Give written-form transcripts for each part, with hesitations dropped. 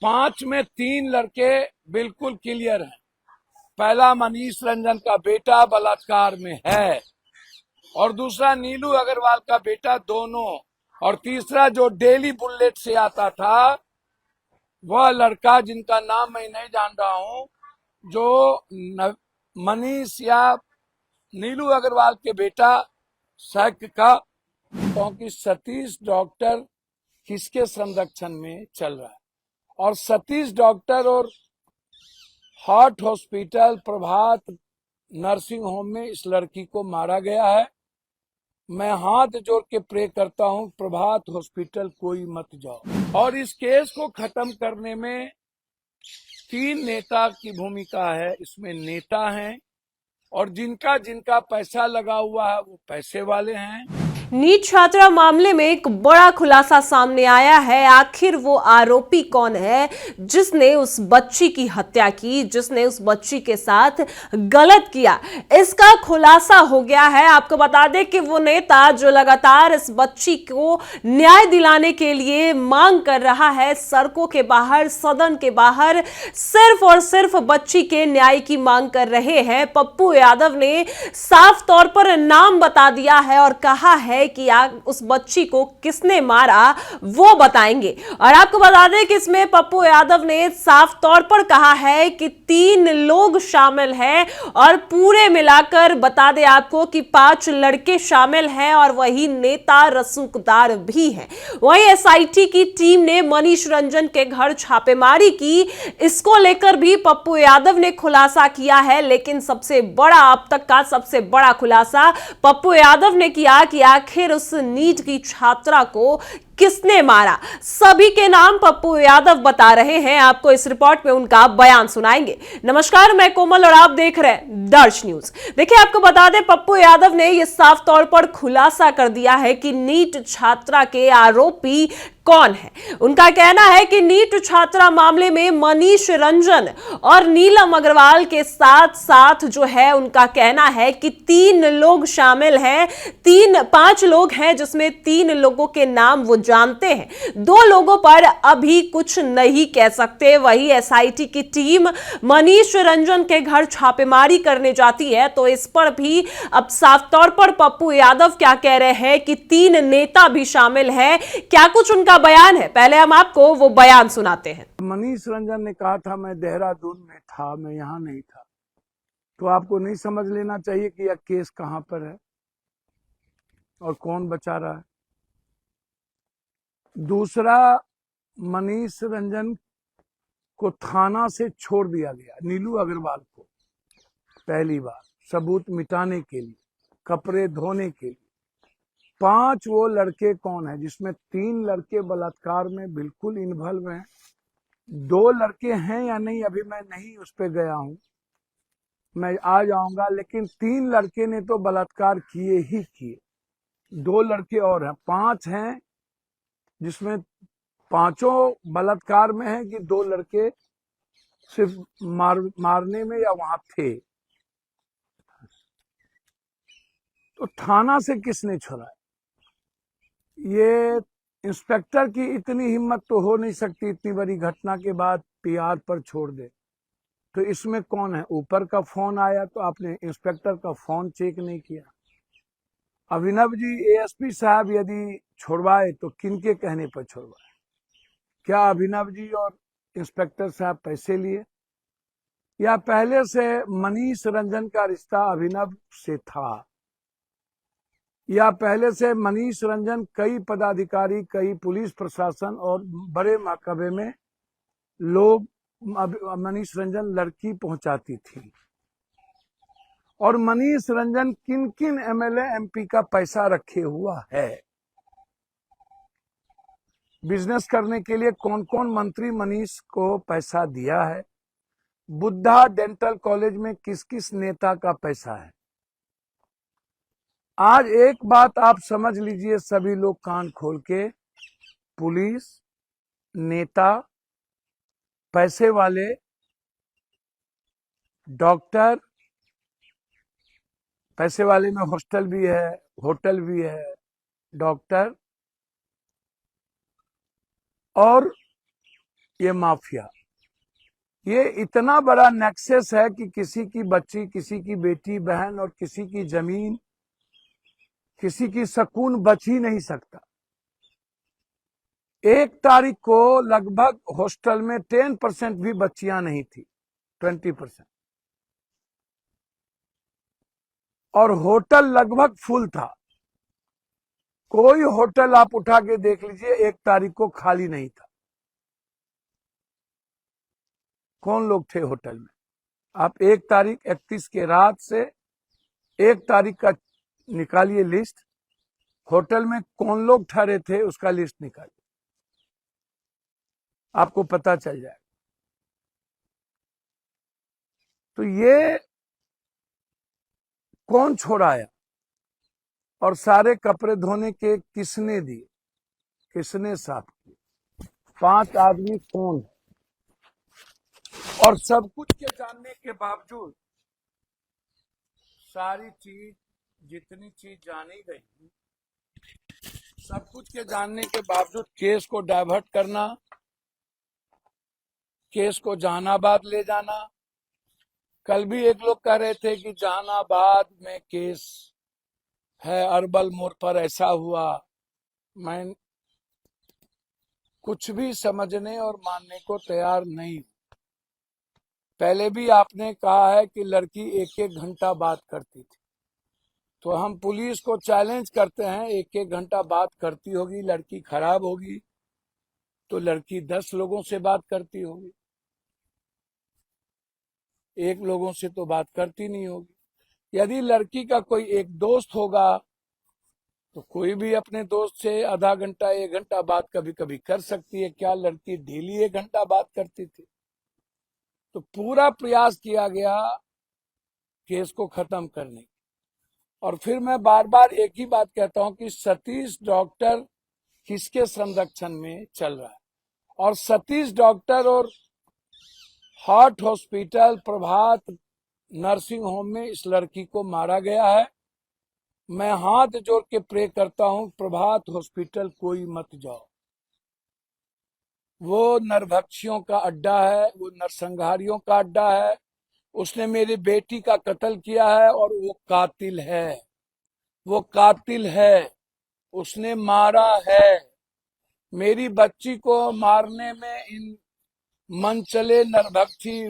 5 में 3 लड़के बिल्कुल क्लियर हैं। पहला मनीष रंजन का बेटा बलात्कार में है, और दूसरा नीलू अग्रवाल का बेटा, दोनों। और तीसरा जो डेली बुलेट से आता था, वह लड़का जिनका नाम मैं नहीं जान रहा हूं, जो मनीष या नीलू अग्रवाल के बेटा शक का, क्योंकि सतीश डॉक्टर किसके संरक्षण में चल रहा है, और सतीश डॉक्टर और हार्ट हॉस्पिटल प्रभात नर्सिंग होम में इस लड़की को मारा गया है। मैं हाथ जोड़ के प्रे करता हूं, प्रभात हॉस्पिटल कोई मत जाओ। और इस केस को खत्म करने में 3 नेता की भूमिका है। इसमें नेता हैं, और जिनका जिनका पैसा लगा हुआ है वो पैसे वाले हैं। नीट छात्रा मामले में एक बड़ा खुलासा सामने आया है। आखिर वो आरोपी कौन है जिसने उस बच्ची की हत्या की, जिसने उस बच्ची के साथ गलत किया, इसका खुलासा हो गया है। आपको बता दें कि वो नेता जो लगातार इस बच्ची को न्याय दिलाने के लिए मांग कर रहा है, सड़कों के बाहर, सदन के बाहर सिर्फ और सिर्फ बच्ची के न्याय की मांग कर रहे हैं, पप्पू यादव ने साफ तौर पर नाम बता दिया है और कहा है कि उस बच्ची को किसने मारा वो बताएंगे। और आपको बता दें कि इसमें पप्पू यादव ने साफ तौर पर कहा है कि 3 लोग शामिल हैं, और पूरे मिलाकर बता दें आपको कि 5 लड़के शामिल हैं, और वही नेता रसूखदार भी हैं। वही एसआईटी की टीम ने मनीष रंजन के घर छापेमारी की, इसको लेकर भी पप्पू यादव ने खुलासा किया है। लेकिन सबसे बड़ा, अब तक का सबसे बड़ा खुलासा पप्पू यादव ने किया कि आखिर उस नीट की छात्रा को किसने मारा। सभी के नाम पप्पू यादव बता रहे हैं। आपको इस रिपोर्ट में उनका बयान सुनाएंगे। नमस्कार, मैं कोमल और आप देख रहे हैं दर्श न्यूज। देखिए, आपको बता दें, पप्पू यादव ने यह साफ तौर पर खुलासा कर दिया है कि नीट छात्रा के आरोपी कौन है। उनका कहना है कि नीट छात्रा मामले में मनीष रंजन और नीलम अग्रवाल के साथ साथ जो है, उनका कहना है कि 3 लोग शामिल हैं, 5 लोग हैं, जिसमें 3 लोगों के नाम वो जानते हैं। 2 लोगों पर अभी कुछ नहीं कह सकते। वही एसआईटी की टीम मनीष रंजन के घर छापेमारी करने जाती है, तो इस पर भी अब साफ तौर पर पप्पू यादव क्या कह रहे हैं कि 3 नेता भी शामिल हैं। क्या कुछ उनका बयान है, पहले हम आपको वो बयान सुनाते हैं। मनीष रंजन ने कहा था मैं देहरादून में था, मैं यहां नहीं था। तो आपको नहीं समझ लेना चाहिए कि यह केस कहां पर है और कौन बचा रहा है। दूसरा, मनीष रंजन को थाना से छोड़ दिया गया, नीलू अग्रवाल को, पहली बार सबूत मिटाने के लिए, कपड़े धोने के लिए। 5 वो लड़के कौन है, जिसमें 3 लड़के बलात्कार में बिल्कुल इन्वॉल्व हैं। 2 लड़के हैं या नहीं अभी मैं नहीं उस पर गया हूं, मैं आ जाऊंगा। लेकिन 3 लड़के ने तो बलात्कार किए ही किए। 2 लड़के और हैं, 5 हैं, जिसमें 5 बलात्कार में है कि 2 लड़के सिर्फ मारने में या वहां थे। तो थाना से किसने छोड़ा? ये इंस्पेक्टर की इतनी हिम्मत तो हो नहीं सकती, इतनी बड़ी घटना के बाद पीआर पर छोड़ दे। तो इसमें कौन है? ऊपर का फोन आया तो आपने इंस्पेक्टर का फोन चेक नहीं किया। अभिनव जी, एएसपी साहब यदि छुड़वाए तो किनके कहने पर छुड़वाए? क्या अभिनव जी और इंस्पेक्टर साहब पैसे लिए, या पहले से मनीष रंजन का रिश्ता अभिनव से था, या पहले से मनीष रंजन कई पदाधिकारी, कई पुलिस प्रशासन और बड़े महकमे में लोग मनीष रंजन लड़की पहुंचाती थी? और मनीष रंजन किन किन एमएलए एमपी का पैसा रखे हुआ है? बिजनेस करने के लिए कौन कौन मंत्री मनीष को पैसा दिया है? बुद्धा डेंटल कॉलेज में किस किस नेता का पैसा है? आज एक बात आप समझ लीजिए, सभी लोग कान खोल के, पुलिस, नेता, पैसे वाले, डॉक्टर, पैसे वाले में हॉस्टल भी है, होटल भी है, डॉक्टर, और ये माफिया, ये इतना बड़ा नेक्सस है कि किसी की बच्ची, किसी की बेटी बहन और किसी की जमीन, किसी की सुकून बच ही नहीं सकता। 1 तारीख को लगभग हॉस्टल में 10% भी बच्चियां नहीं थी, 20%, और होटल लगभग फुल था। कोई होटल आप उठा के देख लीजिए 1 तारीख को खाली नहीं था। कौन लोग थे होटल में? आप 1 तारीख 31 के रात से 1 तारीख का निकालिए लिस्ट, होटल में कौन लोग ठहरे थे उसका लिस्ट निकालिए, आपको पता चल जाएगा। तो ये कौन छोड़ाया और सारे कपड़े धोने के किसने दिए, किसने साफ किए? 5 आदमी कौन है? और सब कुछ के जानने के बावजूद सारी चीज, जितनी चीज जानी गई, सब कुछ के जानने के बावजूद केस को डाइवर्ट करना, केस को जहानाबाद ले जाना। कल भी एक लोग कह रहे थे कि जहानाबाद में केस है, अरबल मोड़ पर ऐसा हुआ। मैं कुछ भी समझने और मानने को तैयार नहीं। पहले भी आपने कहा है कि लड़की 1-1 घंटा बात करती थी, तो हम पुलिस को चैलेंज करते हैं, 1-1 घंटा बात करती होगी, लड़की खराब होगी तो लड़की 10 लोगों से बात करती होगी, 1 लोगों से तो बात करती नहीं होगी। यदि लड़की का कोई एक दोस्त होगा तो कोई भी अपने दोस्त से आधा घंटा 1 घंटा बात कभी कभी कर सकती है। क्या लड़की डेली 1 घंटा बात करती थी? तो पूरा प्रयास किया गया केस को खत्म करने की। और फिर मैं बार बार एक ही बात कहता हूं कि सतीश डॉक्टर किसके संरक्षण में चल रहा है? और सतीश डॉक्टर और हार्ट हॉस्पिटल, प्रभात नर्सिंग होम में इस लड़की को मारा गया है। मैं हाथ जोड़ के प्रे करता हूं, प्रभात हॉस्पिटल कोई मत जाओ। वो नरभक्षियों का अड्डा है, वो नरसंहारियों का अड्डा है। उसने मेरी बेटी का कत्ल किया है और वो कातिल है, वो कातिल है, उसने मारा है। मेरी बच्ची को मारने में इन मनचले नरभक्षी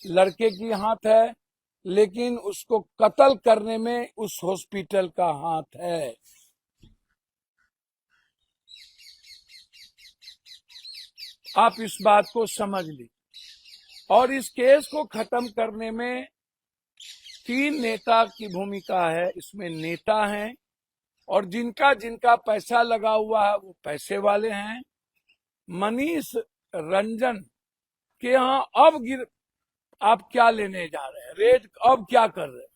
लड़के की हाथ है, लेकिन उसको कत्ल करने में उस हॉस्पिटल का हाथ है। आप इस बात को समझ ली। और इस केस को खत्म करने में 3 नेता की भूमिका है। इसमें नेता हैं और जिनका जिनका पैसा लगा हुआ है वो पैसे वाले हैं। मनीष रंजन के यहाँ अब आप क्या लेने जा रहे हैं? रेड अब क्या कर रहे हैं?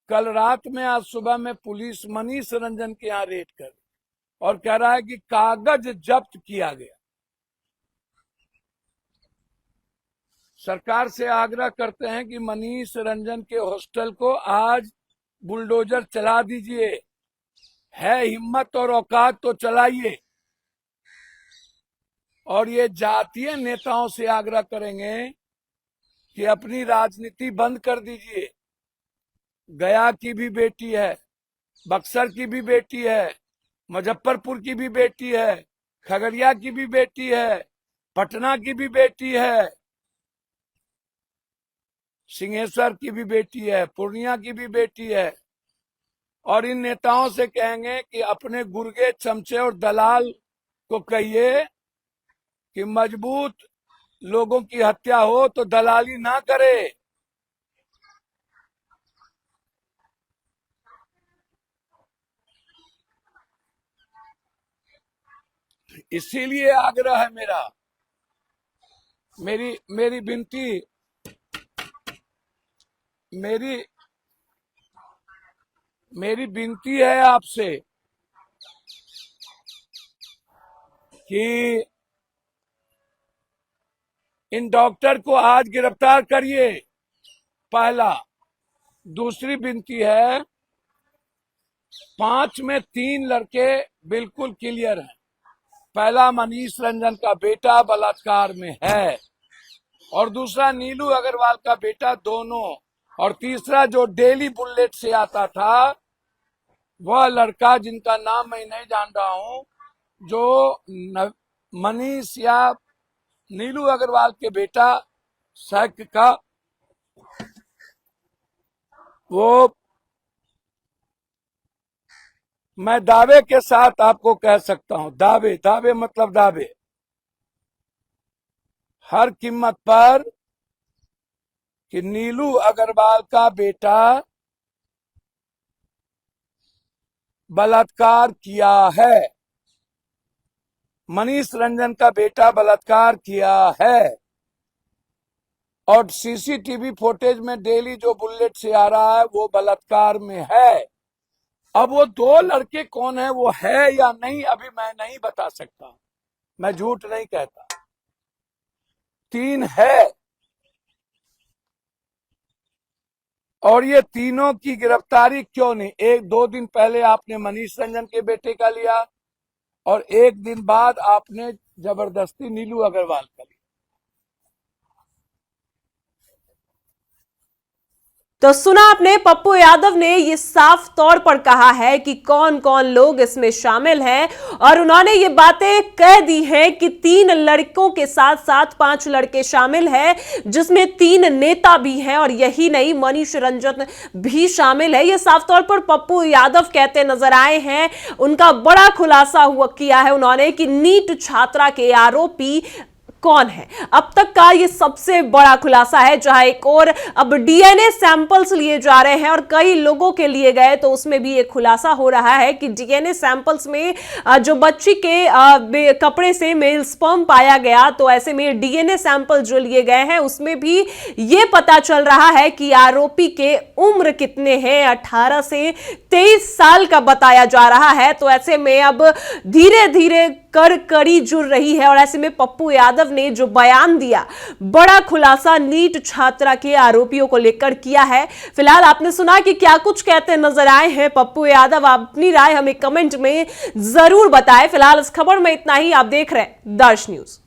कल रात में, आज सुबह में पुलिस मनीष रंजन के यहाँ रेड कर और कह रहा है कि कागज जब्त किया गया। सरकार से आग्रह करते हैं कि मनीष रंजन के हॉस्टल को आज बुलडोजर चला दीजिए। है हिम्मत और औकात तो चलाइए। और ये जातीय नेताओं से आग्रह करेंगे कि अपनी राजनीति बंद कर दीजिए। गया की भी बेटी है, बक्सर की भी बेटी है, मुजफ्फरपुर की भी बेटी है, खगड़िया की भी बेटी है, पटना की भी बेटी है, सिंहेश्वर की भी बेटी है, पूर्णिया की भी बेटी है। और इन नेताओं से कहेंगे कि अपने गुर्गे, चमचे और दलाल को कहिए कि मजबूत लोगों की हत्या हो तो दलाली ना करे। इसीलिए आग्रह है मेरा, मेरी मेरी विनती, मेरी विनती है आपसे कि इन डॉक्टर को आज गिरफ्तार करिए, पहला। दूसरी विनती है, 5 में 3 लड़के बिल्कुल क्लियर हैं, पहला मनीष रंजन का बेटा बलात्कार में है और दूसरा नीलू अग्रवाल का बेटा, दोनों, और तीसरा जो डेली बुलेट से आता था वह लड़का जिनका नाम मैं नहीं जान रहा हूं, जो मनीष या नीलू अग्रवाल के बेटा सैक का, वो मैं दावे के साथ आपको कह सकता हूं, दावे मतलब दावे, हर कीमत पर, कि नीलू अग्रवाल का बेटा बलात्कार किया है, मनीष रंजन का बेटा बलात्कार किया है। और सीसीटीवी फुटेज में डेली जो बुलेट से आ रहा है वो बलात्कार में है। अब वो दो लड़के कौन है, वो है या नहीं, अभी मैं नहीं बता सकता, मैं झूठ नहीं कहता। 3 है और ये तीनों की गिरफ्तारी क्यों नहीं? 1-2 दिन पहले आपने मनीष रंजन के बेटे का लिया और 1 दिन बाद आपने जबरदस्ती नीलू अग्रवाल का लिया। तो सुना आपने, पप्पू यादव ने ये साफ तौर पर कहा है कि कौन कौन लोग इसमें शामिल हैं और उन्होंने ये बातें कह दी हैं कि 3 लड़कों के साथ साथ 5 लड़के शामिल हैं, जिसमें 3 नेता भी हैं और यही नहीं, मनीष रंजन भी शामिल है। ये साफ तौर पर पप्पू यादव कहते नजर आए हैं। उनका बड़ा खुलासा किया है उन्होंने कि नीट छात्रा के आरोपी कौन है। अब तक का ये सबसे बड़ा खुलासा है, जहां एक और अब डीएनए सैंपल्स लिए जा रहे हैं और कई लोगों के लिए गए, तो उसमें भी एक खुलासा हो रहा है कि डीएनए सैंपल्स में जो बच्ची के कपड़े से मेल स्पर्म पाया गया, तो ऐसे में डीएनए सैंपल जो लिए गए हैं उसमें भी ये पता चल रहा है कि आरोपी के उम्र कितने हैं, 18 से 23 साल का बताया जा रहा है। तो ऐसे में अब धीरे धीरे कड़ी जुड़ रही है और ऐसे में पप्पू यादव ने जो बयान दिया, बड़ा खुलासा नीट छात्रा के आरोपियों को लेकर किया है। फिलहाल आपने सुना कि क्या कुछ कहते नजर आए हैं पप्पू यादव। आप अपनी राय हमें कमेंट में जरूर बताएं। फिलहाल इस खबर में इतना ही। आप देख रहे हैं दर्श न्यूज।